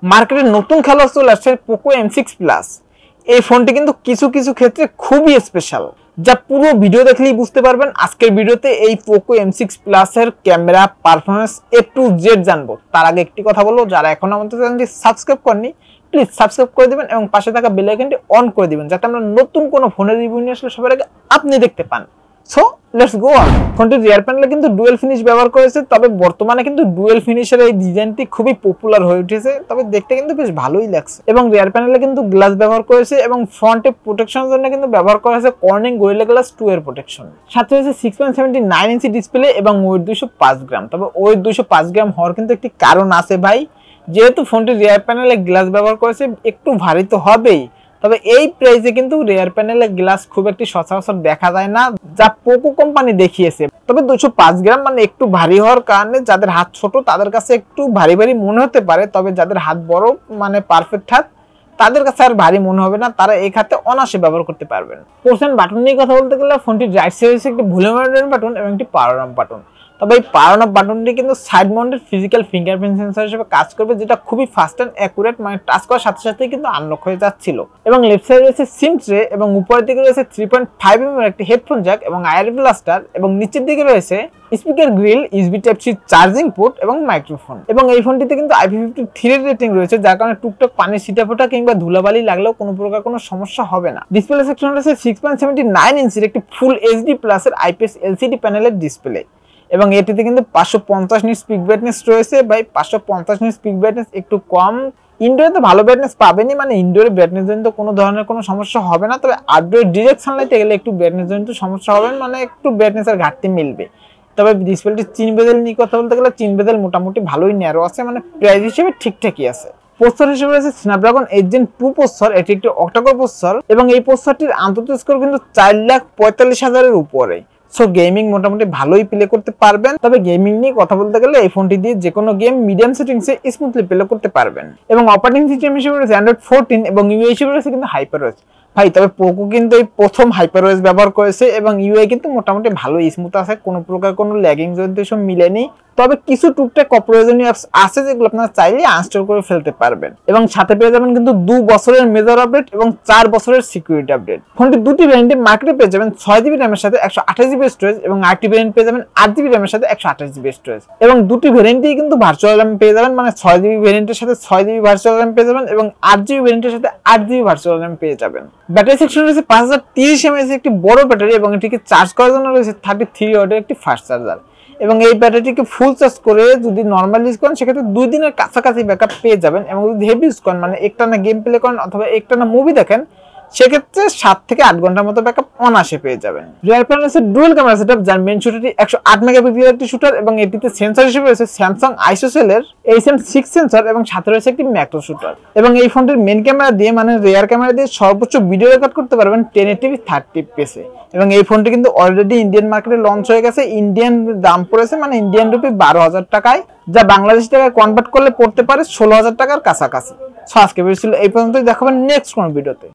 মার্কেটে নতুন খেলোয়াড় চলে আসছে পোকো M6 প্লাস। এই ফোনটি কিন্তু কিছু কিছু ক্ষেত্রে খুবই স্পেশাল, যা পুরো ভিডিও দেখলেই বুঝতে পারবেন। আজকের ভিডিওতে এই পোকো M6 প্লাস এর camera performance A to Z জানবো। তার আগে একটি কথা বলবো, যারা এখনো আমাদের চ্যানেলটি সাবস্ক্রাইব করেননি প্লিজ সাবস্ক্রাইব করে দিবেন এবং পাশে থাকা বেল আইকনটি অন করে দিবেন, যাতে আমরা নতুন কোনো ফোনের রিভিউ নিয়ে আসলে সবার আগে আপনি দেখতে পান। So let's go on. ফোনটির রিয়ার প্যানেলে কিন্তু ডুয়েল ফিনিশ ব্যবহার করেছে, তবে বর্তমানে কিন্তু ডুয়েল ফিনিশের এই ডিজাইনটি খুবই পপুলার হয়ে উঠেছে, তবে দেখতে কিন্তু বেশ ভালোই লাগছে। এবং রিয়ার প্যানেলে কিন্তু গ্লাস ব্যবহার করেছে এবং ফ্রন্টে প্রোটেকশনের জন্য কিন্তু ব্যবহার করা হয়েছে কর্নিং গরিলা গ্লাস 2 এর প্রোটেকশন। সাথে হয়েছে 6.79 ইঞ্চি ডিসপ্লে এবং ওয়েট 205 গ্রাম। তবে ওয়েট 205 গ্রাম হওয়ার কিন্তু একটি কারণ আছে ভাই, যেহেতু ফোনটির রিয়ার প্যানেলে গ্লাস ব্যবহার করেছে একটু ভারী তো হবেই। তবে এই প্রাইসে কিন্তু রিয়ার প্যানেলে গ্লাস খুব একটি সচরাচর দেখা যায় না, যা পোকো কোম্পানি দেখিয়েছে। তবে 205 গ্রাম মানে একটু ভারী হওয়ার কারণে যাদের হাত ছোট তাদের কাছে একটু ভারী ভারী মনে হতে পারে, তবে যাদের হাত বড় মানে পারফেক্ট হাত তাদের কাছে আর ভারী মনে হবে না, তারা এই খাতে অনায়াসে ব্যবহার করতে পারবেন। পোর্শন বাটন নিয়ে কথা বলতে গেলে ফোনটির রাইট সাইডে রয়েছে একটি ভলিউম বাটন এবং একটি পাওয়ার অন বাটন। তবে এই পাওয়ার অন বাটনটি কিন্তু side mounted physical fingerprint sensor হিসেবে কাজ করবে, যেটা খুবই ফাস্ট এন্ড অ্যাকুরেট, মানে টাচ করার সাথে সাথে কিন্তু আনলক হয়ে যাচ্ছিল। এবং লেফট সাইডে রয়েছে সিম ট্রে এবং উপরের দিকে রয়েছে 3.5 mm একটি হেডফোন জ্যাক এবং আইআর ব্লাস্টার, এবং নিচের দিকে রয়েছে speaker grille, USB type C charging port এবং মাইক্রোফোন। এবং এই ফোনটিতে কিন্তু IP53 রেটিং রয়েছে, যার কারণে টুকটাক পানির ছিটাফোঁটা কিংবা ধুলাবালি লাগলেও কোনো প্রকার কোনো সমস্যা হবে না। ডিসপ্লে সেকশন রয়েছে 6.79 ইঞ্চির একটি ফুল HD প্লাস এর IPS LCD প্যানেলের ডিসপ্লে, এবং এটিতে কিন্তু 550 নিট স্পিক ব্রাইটনেস রয়েছে। ভাই 550 নিট স্পিক ব্রাইটনেস একটু কম। ইনডোরে তো ভালো ব্রাইটনেস পাবেনই, মানে ইনডোরে ব্রাইটনেস জনিত কোনো ধরনের কোনো সমস্যা হবে না। তবে আউটডোরে ডিরেক্ট সানলাইটে গেলে একটু ব্রাইটনেস জনিত সমস্যা হবে, মানে একটু ব্রাইটনেসের ঘাটতি মিলবে। তবে ডিসপ্লেটি চিন বেজেল নিয়ে কথা বলতে গেলে চিন বেজেল মোটামুটি ভালোই ন্যারো আছে, মানে প্রাইস হিসেবে ঠিকঠাকই আছে। প্রসেসর হিসেবে রয়েছে স্ন্যাপড্রাগন 8 Gen 2 প্রসেসর, এটি একটি অক্টাকোর প্রসেসর এবং এই প্রসেসরটির আন্তর্জাতিক স্কোর কিন্তু 4,45,000-এর উপরে। সো গেমিং মোটামুটি ভালোই প্লে করতে পারবেন। তবে গেমিং নিয়ে কথা বলতে গেলে এই ফোনটি দিয়ে যে কোনো গেম মিডিয়াম সেটিংসে স্মুথলি প্লে করতে পারবেন। এবং অপারেটিং সিস্টেম হিসেবে রয়েছে Android 14 এবং ইউআই হিসেবে রয়েছে কিন্তু HyperOS। ভাই তবে পোকো কিন্তু এই প্রথম HyperOS ব্যবহার করেছে এবং ইউআই কিন্তু মোটামুটি ভালো স্মুথ আছে, কোনো প্রকার কোনো ল্যাগিং জনিত এসব মিলেনি। তবে কিছু টুকটাক অপ্রয়োজনীয় অ্যাপস আছে যেগুলো আপনারা চাইলে আনইনস্টল করে ফেলতে পারবেন। এবং সাথে পেয়ে যাবেন কিন্তু 2 বছরের মেজর আপডেট এবং 4 বছরের সিকিউরিটি আপডেট। ফোনটি দুটি ভ্যারিয়েন্টে মার্কেটে পেয়ে যাবেন 6GB র্যামের সাথে 128GB স্টোরেজ এবং আরেকটি ভ্যারিয়েন্ট পেয়ে যাবেন 8GB র্যামের সাথে 128GB স্টোরেজ। এবং দুটি ভ্যারিয়েন্টেই কিন্তু ভার্চুয়াল র্যাম পেয়ে যাবেন, মানে 6GB ভ্যারিয়েন্টের সাথে 6GB ভার্চুয়াল র্যাম পেয়ে যাবেন এবং 8GB ভ্যারিয়েন্টের সাথে 8GB ভার্চুয়াল র্যাম পেয়ে যাবেন। ব্যাটারি সেকশন রয়েছে 5030 mAh একটি বড় ব্যাটারি এবং এটিকে চার্জ করার জন্য রয়েছে 33 ওয়াটের একটি ফাস্ট চার্জার। এবং এই ব্যাটারিটিকে ফুল চার্জ করে যদি নর্মাল ইউজ করেন সেক্ষেত্রে 2 দিনের কাছাকাছি ব্যাকআপ পেয়ে যাবেন। এবং যদি হেভি ইউজ করেন মানে একটানা গেম প্লে করেন অথবা একটানা মুভি দেখেন সেক্ষেত্রে 7 থেকে 8 ঘন্টার মতো ব্যাকআপ অনায়াসে পেয়ে যাবেন। রিয়ার প্যানেলে রয়েছে ডুয়াল ক্যামেরা সেটআপ, যার মেইন শুটারটি 108 মেগাপিক্সেলের একটি শুটার এবং এটিতে সেন্সর হিসেবে রয়েছে স্যামসাং আইসোসেল এর HM6 সেন্সর এবং সাথে রয়েছে একটি ম্যাক্রো শুটার। এবং এই ফোনটির মেইন ক্যামেরা দিয়ে মানে রিয়ার ক্যামেরা দিয়ে সর্বোচ্চ ভিডিও রেকর্ড করতে পারবেন 1080p 30fps এ। এবং এই ফোনটি কিন্তু অলরেডি ইন্ডিয়ান মার্কেটে লঞ্চ হয়ে গেছে। ইন্ডিয়ান দাম পড়েছে মানে ইন্ডিয়ান রুপি 12,000 টাকায়, যা বাংলাদেশ টাকায় কনভার্ট করলে পড়তে পারে 16,000 টাকার কাছাকাছি। সো আজকে ভিডিও ছিল এই পর্যন্তই, দেখাবেন নেক্সট কোন ভিডিওতে।